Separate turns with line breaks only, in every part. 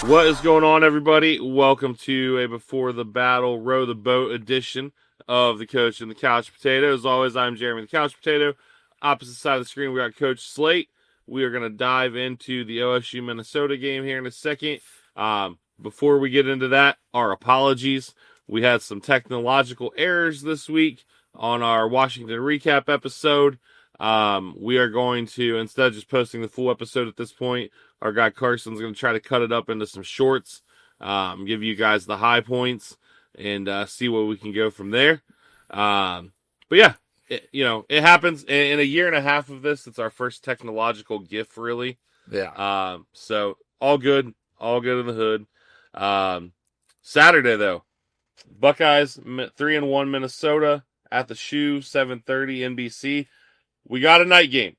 What is going on, everybody? Welcome to a Before the Battle Row the Boat edition of the Coach and the Couch Potato. As always, I'm Jeremy the Couch Potato. Opposite side of the screen, we got Coach Slate. We are going to dive into the OSU Minnesota game here in a second. Before we get into that, our apologies. We had some technological errors this week on our Washington recap episode. We are going to, instead of just posting the full episode at this point, our guy Carson's going to try to cut it up into some shorts, give you guys the high points, and see what we can go from there. But yeah, it happens. In a year and a half of this, it's our first technological gift, really.
Yeah.
So all good in the hood. Saturday though, Buckeyes 3-1 Minnesota at the Shoe, 7:30 NBC. We got a night game.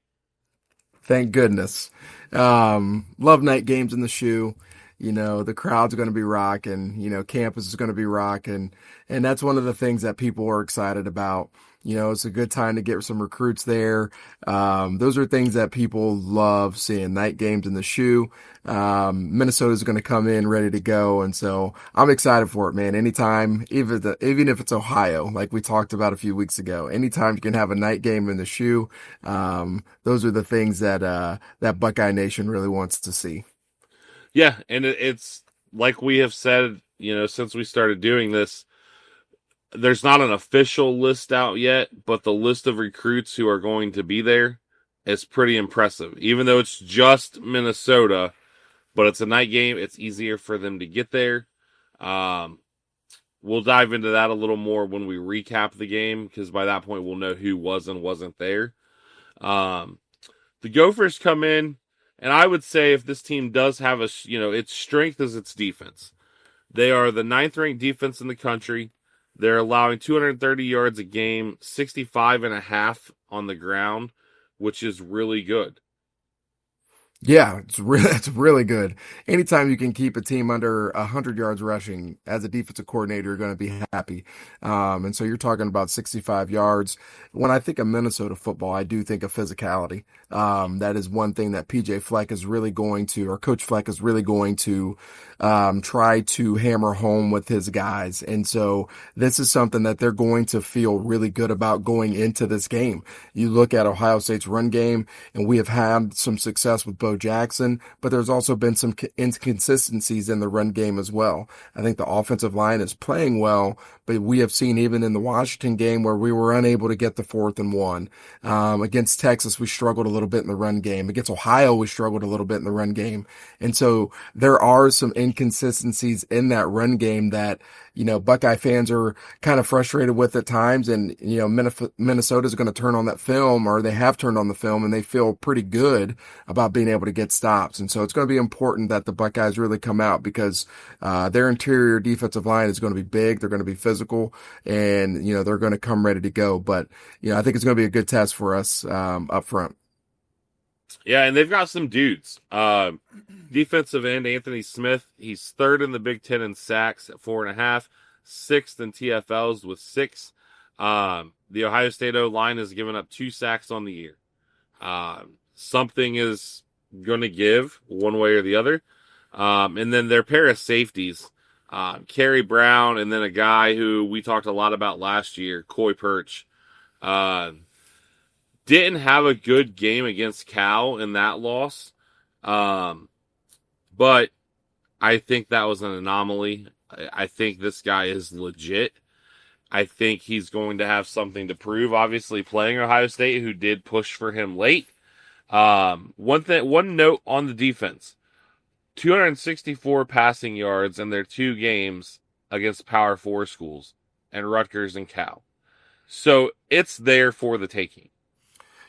Thank goodness. Love night games in the Shoe. The crowd's going to be rocking. Campus is going to be rocking. And that's one of the things that people are excited about. It's a good time to get some recruits there. Those are things that people love seeing, night games in the Shoe. Minnesota's going to come in ready to go. And so I'm excited for it, man. Anytime, even if it's Ohio, like we talked about a few weeks ago, anytime you can have a night game in the Shoe, those are the things that Buckeye Nation really wants to see.
Yeah. And it's like we have said, since we started doing this, there's not an official list out yet, but the list of recruits who are going to be there is pretty impressive. Even though it's just Minnesota, but it's a night game, it's easier for them to get there. We'll dive into that a little more when we recap the game, because by that point we'll know who was and wasn't there. The Gophers come in, and I would say if this team does have its strength is its defense. They are the 9th-ranked defense in the country. They're allowing 230 yards a game, 65.5 on the ground, which is really good.
Yeah, it's really good. Anytime you can keep a team under 100 yards rushing, as a defensive coordinator, you're going to be happy. And so you're talking about 65 yards. When I think of Minnesota football, I do think of physicality. That is one thing that PJ Fleck is really going to, or Coach Fleck is really going to try to hammer home with his guys. And so this is something that they're going to feel really good about going into this game. You look at Ohio State's run game, and we have had some success with Bo Jackson, but there's also been some inconsistencies in the run game as well. I think the offensive line is playing well, but we have seen even in the Washington game where we were unable to get the 4th and 1. Against Texas, we struggled a little bit in the run game. Against Ohio, we struggled a little bit in the run game. And so there are some inconsistencies in that run game that, Buckeye fans are kind of frustrated with at times. And, Minnesota is going to turn on that film, or they have turned on the film, and they feel pretty good about being able to get stops. And so it's going to be important that the Buckeyes really come out, because their interior defensive line is going to be big. They're going to be physical, and, they're going to come ready to go. But, I think it's going to be a good test for us up front.
Yeah, and they've got some dudes. Defensive end Anthony Smith, he's 3rd in the Big Ten in sacks at 4.5, 6th in TFLs with 6. The Ohio State O-line has given up 2 sacks on the year. Something is going to give one way or the other. And then their pair of safeties, Kerry Brown, and then a guy who we talked a lot about last year, Coy Perch. Didn't have a good game against Cal in that loss. But I think that was an anomaly. I think this guy is legit. I think he's going to have something to prove, obviously playing Ohio State, who did push for him late. One note on the defense, 264 passing yards in their 2 games against Power 4 schools, and Rutgers and Cal. So it's there for the taking.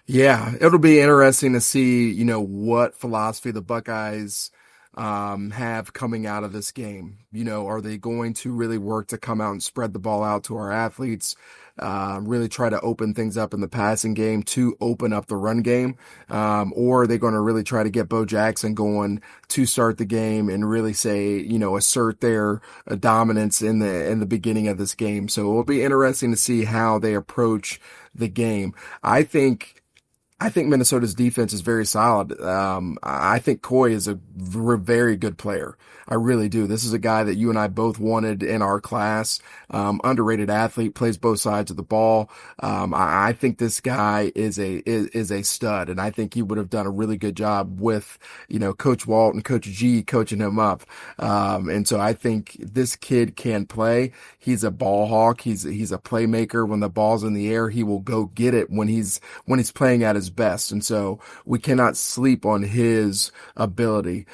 Yeah, it'll be interesting to see, what philosophy the Buckeyes have coming out of this game. Are they going to really work to come out and spread the ball out to our athletes, really try to open things up in the passing game to open up the run game? Or are they going to really try to get Bo Jackson going to start the game and really say, assert their dominance in the beginning of this game? So it'll be interesting to see how they approach the game. I think I think Minnesota's defense is very solid. I think Coy is a very good player. I really do. This is a guy that you and I both wanted in our class. Underrated athlete, plays both sides of the ball. I think this guy is a stud, and I think he would have done a really good job with, Coach Walt and Coach G coaching him up. And so I think this kid can play. He's a ball hawk. He's a playmaker. When the ball's in the air, he will go get it when he's playing at his best. And so we cannot sleep on his ability.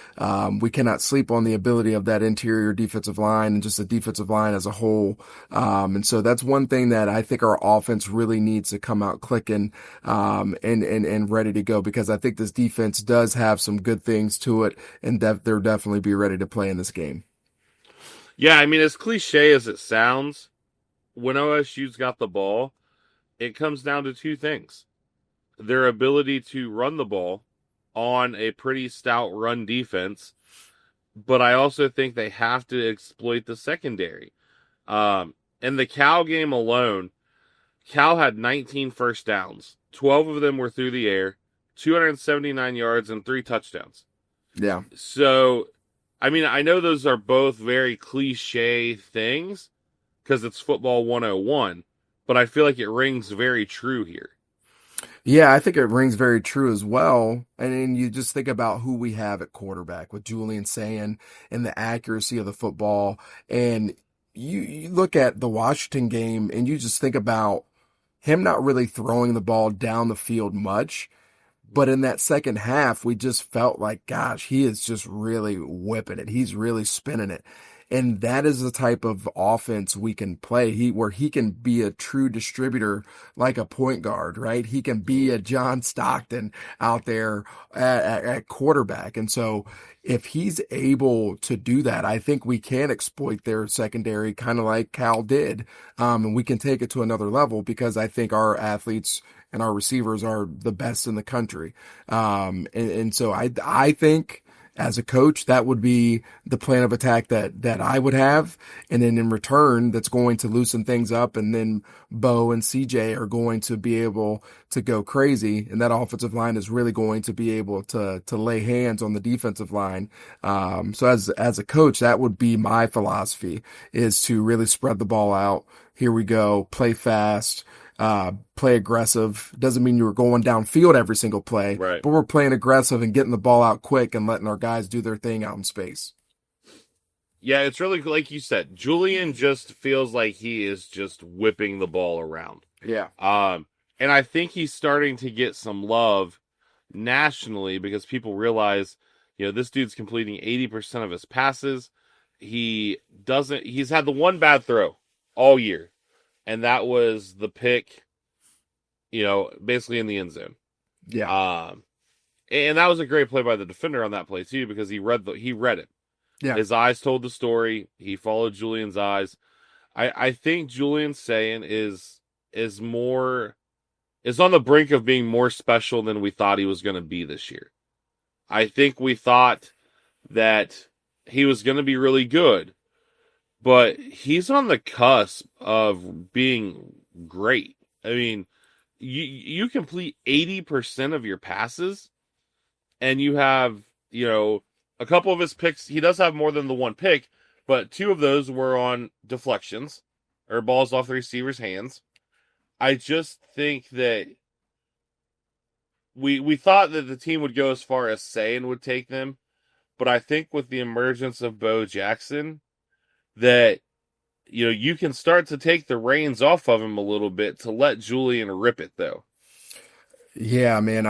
We cannot sleep on the ability of that interior defensive line and just the defensive line as a whole. And so that's one thing that I think our offense really needs to come out clicking, and ready to go, because I think this defense does have some good things to it, and they'll definitely be ready to play in this game.
Yeah, I mean, as cliche as it sounds, when OSU's got the ball, it comes down to two things: their ability to run the ball on a pretty stout run defense, but I also think they have to exploit the secondary. In the Cal game alone, Cal had 19 first downs. 12 of them were through the air, 279 yards, and 3 touchdowns.
Yeah.
So, I mean, I know those are both very cliche things because it's football 101, but I feel like it rings very true here.
Yeah, I think it rings very true as well. And then you just think about who we have at quarterback with Julian Sayin and the accuracy of the football. And you look at the Washington game and you just think about him not really throwing the ball down the field much. But in that second half, we just felt like, gosh, he is just really whipping it. He's really spinning it. And that is the type of offense we can play. Where he can be a true distributor like a point guard, right? He can be a John Stockton out there at quarterback. And so if he's able to do that, I think we can exploit their secondary kind of like Cal did. And we can take it to another level, because I think our athletes and our receivers are the best in the country. And so I think, as a coach, that would be the plan of attack that I would have. And then in return, that's going to loosen things up. And then Bo and CJ are going to be able to go crazy. And that offensive line is really going to be able to lay hands on the defensive line. So as a coach, that would be my philosophy, is to really spread the ball out. Here we go. Play fast. Play aggressive. Doesn't mean you were going downfield every single play,
right?
But we're playing aggressive and getting the ball out quick and letting our guys do their thing out in space.
Yeah, it's really, like you said, Julian just feels like he is just whipping the ball around.
Yeah.
And I think he's starting to get some love nationally, because people realize, this dude's completing 80% of his passes. He's had the one bad throw all year. And that was the pick, basically in the end zone.
Yeah.
And that was a great play by the defender on that play too, because he read it.
Yeah.
His eyes told the story. He followed Julian's eyes. I think Julian Sayin is on the brink of being more special than we thought he was going to be this year. I think we thought that he was going to be really good, but he's on the cusp of being great. I mean, you complete 80% of your passes, and you have, a couple of his picks. He does have more than the one pick, but 2 of those were on deflections or balls off the receiver's hands. I just think that we thought that the team would go as far as Sayin would take them, but I think with the emergence of Bo Jackson, that you can start to take the reins off of him a little bit to let Julian rip it, though.
Yeah, man.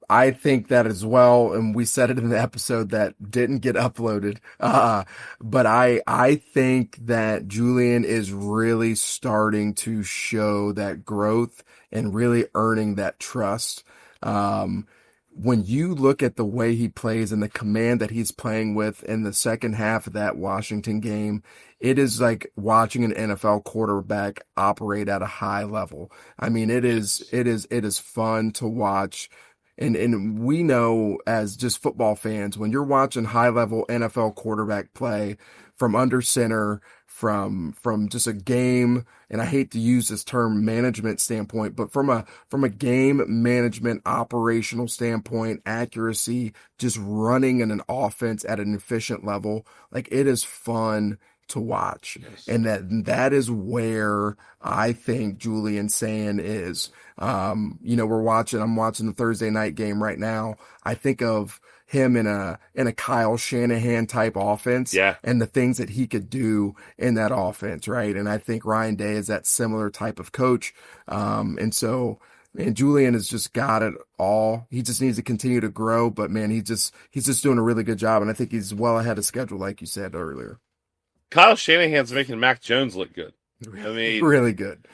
I think that as well, and we said it in the episode that didn't get uploaded. But I think that Julian is really starting to show that growth and really earning that trust. When you look at the way he plays and the command that he's playing with in the second half of that Washington game, it is like watching an NFL quarterback operate at a high level. I mean, it is fun to watch. And we know, as just football fans, when you're watching high level NFL quarterback play from under center, from just a game, and I hate to use this term management standpoint, but from a game management operational standpoint, accuracy, just running an offense at an efficient level, like it is fun to watch.
Yes.
And that is where I think Julian Sayin is. I'm watching the Thursday night game right now. I think of him in a Kyle Shanahan type offense,
Yeah.
and the things that he could do in that offense, right? And I think Ryan Day is that similar type of coach. And Julian has just got it all. He just needs to continue to grow, but man, he's just doing a really good job, and I think he's well ahead of schedule, like you said earlier.
Kyle Shanahan's making Mac Jones look good. I mean,
really good.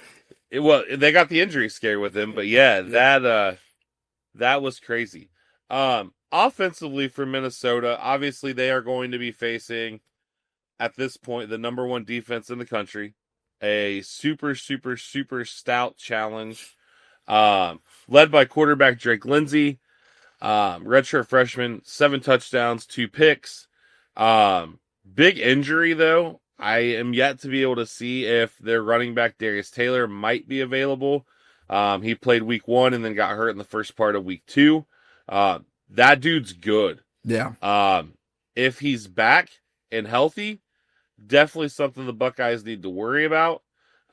They got the injury scare with him, but yeah, that was crazy. Offensively for Minnesota, obviously they are going to be facing, at this point, the number one defense in the country, a super, super, super stout challenge, led by quarterback Drake Lindsey, redshirt freshman, 7 touchdowns, 2 picks. Big injury, though. I am yet to be able to see if their running back, Darius Taylor, might be available. He played week 1 and then got hurt in the first part of week 2. That dude's good.
Yeah.
If he's back and healthy, definitely something the Buckeyes need to worry about.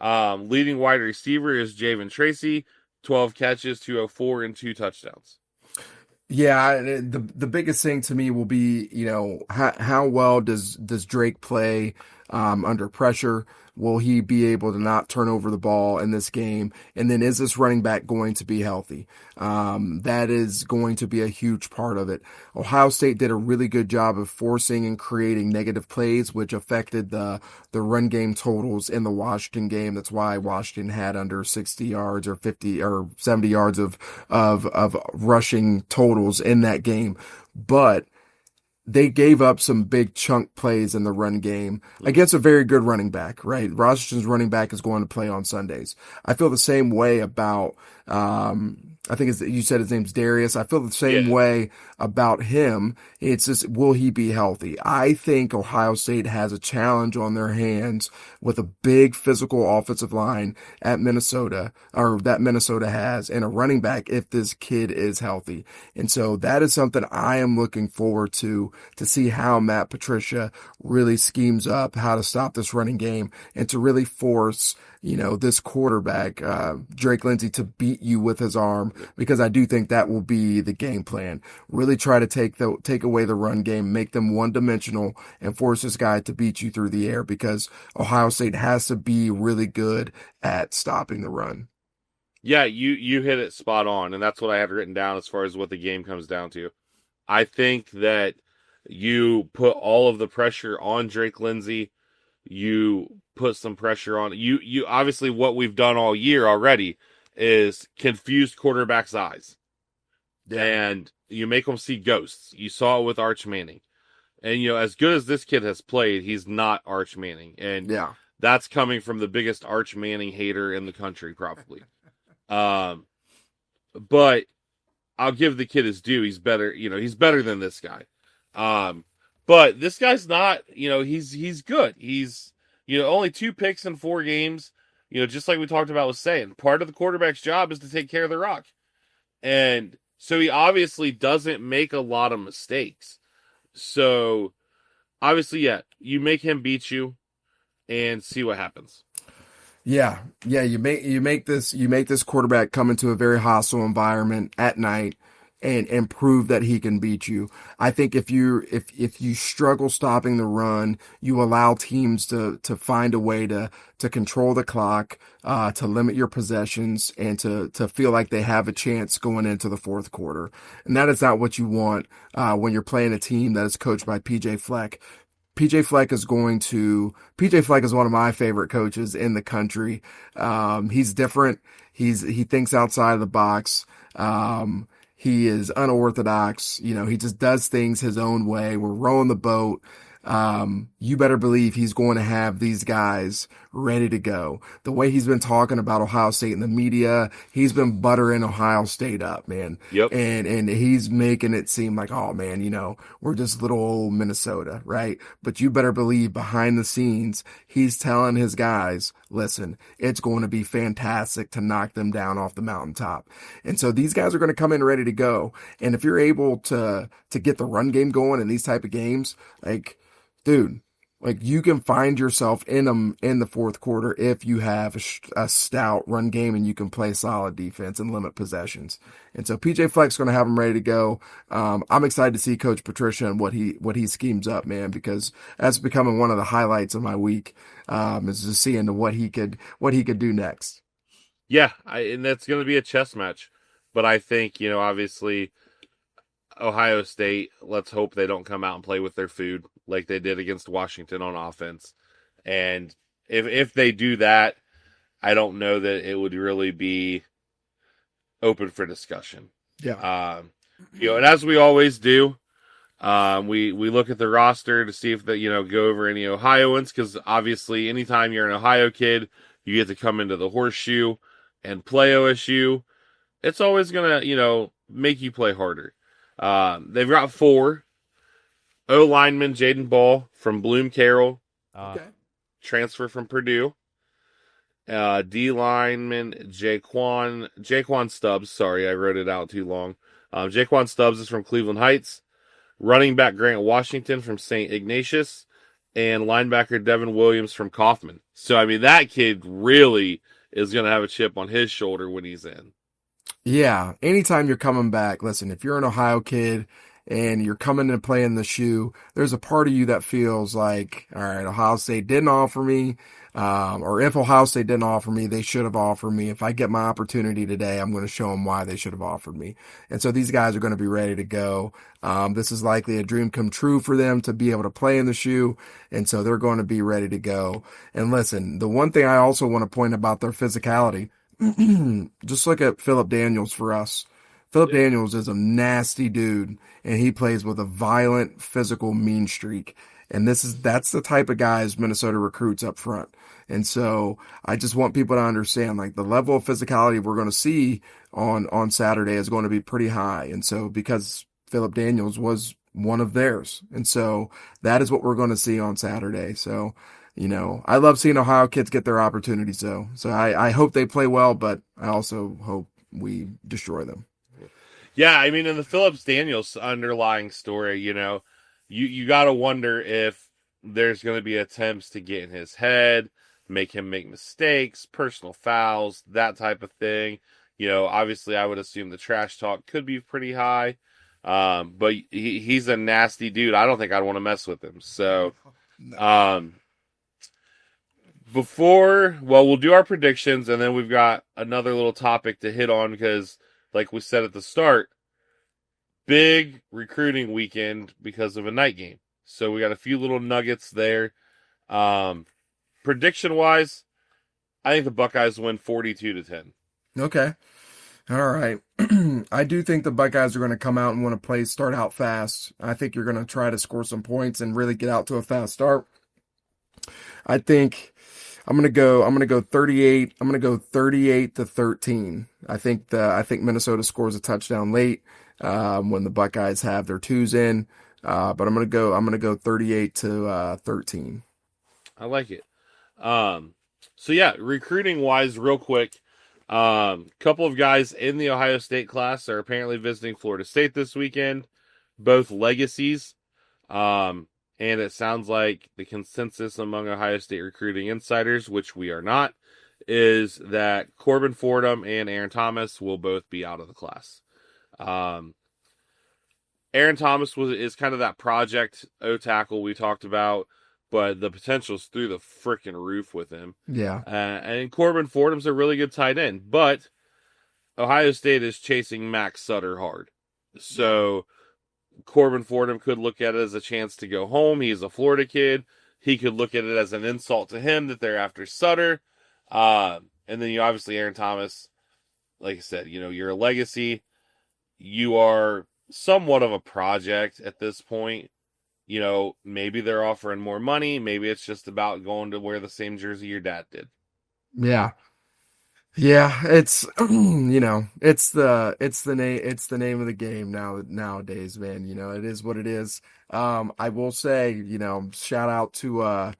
Leading wide receiver is Javen Tracy, 12 catches, 204, and 2 touchdowns.
Yeah, the biggest thing to me will be, how well does Drake play under pressure? Will he be able to not turn over the ball in this game? And then is this running back going to be healthy? That is going to be a huge part of it. Ohio State did a really good job of forcing and creating negative plays, which affected the run game totals in the Washington game. That's why Washington had under 60 yards or 50 or 70 yards of rushing totals in that game. But they gave up some big chunk plays in the run game against a very good running back, right? Washington's running back is going to play on Sundays. I feel the same way about, I think you said his name's Darius. I feel the same way about him. It's just, will he be healthy? I think Ohio State has a challenge on their hands with a big physical offensive line at Minnesota, or that Minnesota has, and a running back if this kid is healthy. And so that is something I am looking forward to see how Matt Patricia really schemes up how to stop this running game and to really force, this quarterback, Drake Lindsey, to beat you with his arm, because I do think that will be the game plan. Really try to take away the run game, make them one-dimensional, and force this guy to beat you through the air, because Ohio State has to be really good at stopping the run.
Yeah, you hit it spot on, and that's what I had written down as far as what the game comes down to. I think that you put all of the pressure on Drake Lindsey. You put some pressure on you. Obviously, what we've done all year already is confused quarterbacks' eyes, and you make them see ghosts. You saw it with Arch Manning, and as good as this kid has played, he's not Arch Manning, and that's coming from the biggest Arch Manning hater in the country, probably. But I'll give the kid his due. He's better. He's better than this guy. But this guy's not, he's good. He's, only 2 picks in 4 games, just like we talked about with Sayin. Part of the quarterback's job is to take care of the rock. And so he obviously doesn't make a lot of mistakes. So obviously, you make him beat you and see what happens.
Yeah. You make this quarterback come into a very hostile environment at night and prove that he can beat you. I think if you struggle stopping the run, you allow teams to find a way to control the clock, to limit your possessions, and to feel like they have a chance going into the fourth quarter. And that is not what you want when you're playing a team that is coached by PJ Fleck. PJ Fleck is one of my favorite coaches in the country. He's different. He thinks outside of the box. He is unorthodox. He just does things his own way. We're rowing the boat. You better believe he's going to have these guys ready to go. The way he's been talking about Ohio State in the media, he's been buttering Ohio State up, man.
Yep.
And he's making it seem like, oh man, we're just little old Minnesota, right? But you better believe behind the scenes, he's telling his guys, listen, it's going to be fantastic to knock them down off the mountaintop. And so these guys are going to come in ready to go. And if you're able to get the run game going in these type of games, like, dude, like you can find yourself in them in the fourth quarter if you have a stout run game and you can play solid defense and limit possessions. And so PJ Fleck's going to have them ready to go. I'm excited to see Coach Patricia and what he schemes up, man, because that's becoming one of the highlights of my week. Is just seeing what he could do next.
Yeah, and that's going to be a chess match. But I think, obviously Ohio State, let's hope they don't come out and play with their food like they did against Washington on offense. And if they do that, I don't know that it would really be open for discussion.
Yeah.
And as we always do, we look at the roster to see if they, go over any Ohioans, because obviously anytime you're an Ohio kid, you get to come into the horseshoe and play OSU. It's always going to, make you play harder. They've got 4 O lineman Jaden Ball from Bloom Carroll, transfer from Purdue. D lineman Jaquan Stubbs. Sorry, I wrote it out too long. Jaquan Stubbs is from Cleveland Heights. Running back Grant Washington from St. Ignatius, and linebacker Devin Williams from Kaufman. So I mean, that kid really is going to have a chip on his shoulder when he's in.
Yeah, anytime you're coming back, listen, if you're an Ohio kid and you're coming to play in the shoe, there's a part of you that feels like, all right, Ohio State didn't offer me, or if Ohio State didn't offer me, they should have offered me. If I get my opportunity today, I'm going to show them why they should have offered me. And so these guys are going to be ready to go. This is likely a dream come true for them to be able to play in the shoe. And so they're going to be ready to go. And listen, the one thing I also want to point about their physicality, just look at Philip Daniels for us. Philip Daniels is a nasty dude, and he plays with a violent, physical, mean streak. And that's the type of guys Minnesota recruits up front. And so I just want people to understand, like, the level of physicality we're going to see on Saturday is going to be pretty high. And so because Philip Daniels was one of theirs. And so that is what we're going to see on Saturday. So, I love seeing Ohio kids get their opportunities, though. So I hope they play well, but I also hope we destroy them.
Yeah, I mean, in the Phillips Daniels underlying story, you got to wonder if there's going to be attempts to get in his head, make him make mistakes, personal fouls, that type of thing. Obviously, I would assume the trash talk could be pretty high, but he's a nasty dude. I don't think I'd want to mess with him. So, we'll do our predictions, and then we've got another little topic to hit on because, like we said at the start, big recruiting weekend because of a night game. So we got a few little nuggets there. Prediction-wise, I think the Buckeyes win 42-10.
Okay. All right. I do think the Buckeyes are going to come out and want to start out fast. I think you're going to try to score some points and really get out to a fast start. I think I'm going to go 38. I'm going to go 38-13. I think Minnesota scores a touchdown late when the Buckeyes have their twos in. But I'm going to go 38-13.
I like it. So yeah, recruiting wise, real quick, couple of guys in the Ohio State class are apparently visiting Florida State this weekend, both legacies. And it sounds like the consensus among Ohio State recruiting insiders, which we are not, is that Corbin Fordham and Aaron Thomas will both be out of the class. Aaron Thomas is kind of that project O-tackle we talked about, but the potential's through the freaking roof with him.
Yeah.
And Corbin Fordham's a really good tight end, but Ohio State is chasing Max Sutter hard. So Corbin Fordham could look at it as a chance to go home. He's a Florida kid. He could look at it as an insult to him that they're after Sutter. And then obviously Aaron Thomas, like I said, you're a legacy. You are somewhat of a project at this point. maybe they're offering more money. Maybe it's just about going to wear the same jersey your dad did.
Yeah. Yeah, it's it's the name of the game nowadays, man. It is what it is. I will say, shout out to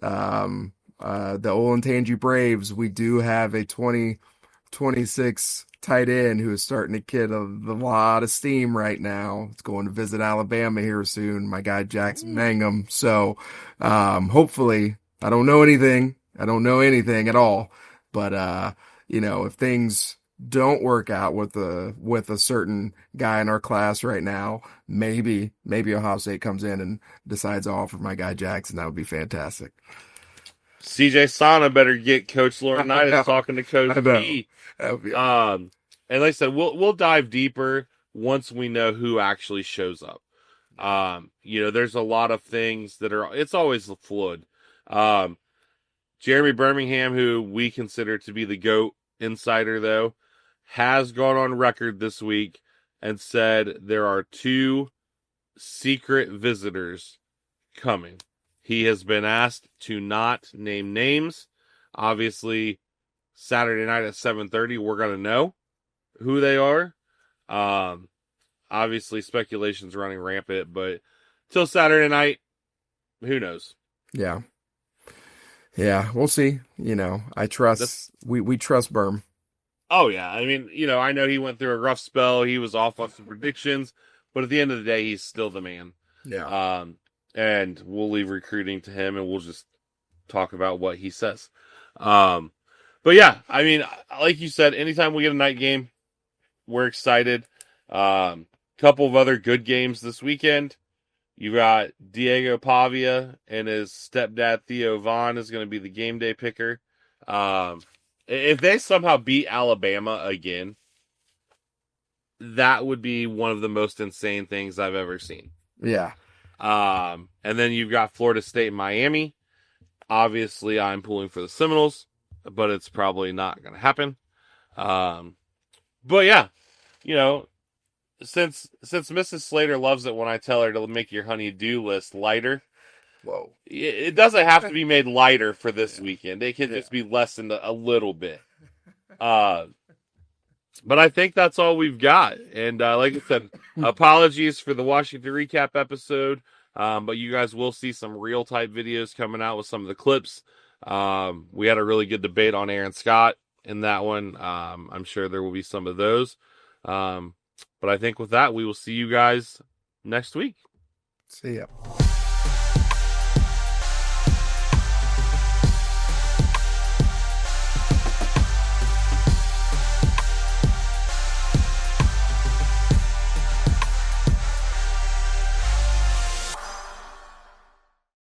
the Olentangy Braves. We do have a 2026 tight end who is starting to get a lot of steam right now. It's going to visit Alabama here soon, my guy Jackson Mangum. So hopefully, I don't know anything. I don't know anything at all. But if things don't work out with a certain guy in our class right now, maybe Ohio State comes in and decides to offer my guy Jackson. That would be fantastic.
CJ Sana better get Coach Laurinaitis talking to Coach B. And like I said, we'll dive deeper once we know who actually shows up. There's a lot of things it's always fluid. Jeremy Birmingham, who we consider to be the GOAT insider, though, has gone on record this week and said there are 2 secret visitors coming. He has been asked to not name names. Obviously, Saturday night at 7:30, we're going to know who they are. Obviously, speculation's running rampant, but till Saturday night, who knows?
Yeah. Yeah, we'll see. I trust we trust Berm.
Oh yeah, I mean, I know he went through a rough spell. He was off on some predictions, but at the end of the day, he's still the man.
Yeah.
And we'll leave recruiting to him, and we'll just talk about what he says. But yeah, I mean, like you said, anytime we get a night game, we're excited. Couple of other good games this weekend. You got Diego Pavia and his stepdad Theo Vaughn is going to be the game day picker. If they somehow beat Alabama again, that would be one of the most insane things I've ever seen.
Yeah.
And then you've got Florida State and Miami. Obviously, I'm pulling for the Seminoles, but it's probably not going to happen. But yeah, since Mrs. Slater loves it when I tell her to make your honey-do list lighter.
Whoa.
It doesn't have to be made lighter for this weekend. It can just be lessened a little bit. But I think that's all we've got. And like I said, apologies for the Washington recap episode. But you guys will see some real type videos coming out with some of the clips. We had a really good debate on Aaron Scott in that one. I'm sure there will be some of those. But I think with that, we will see you guys next week.
See ya.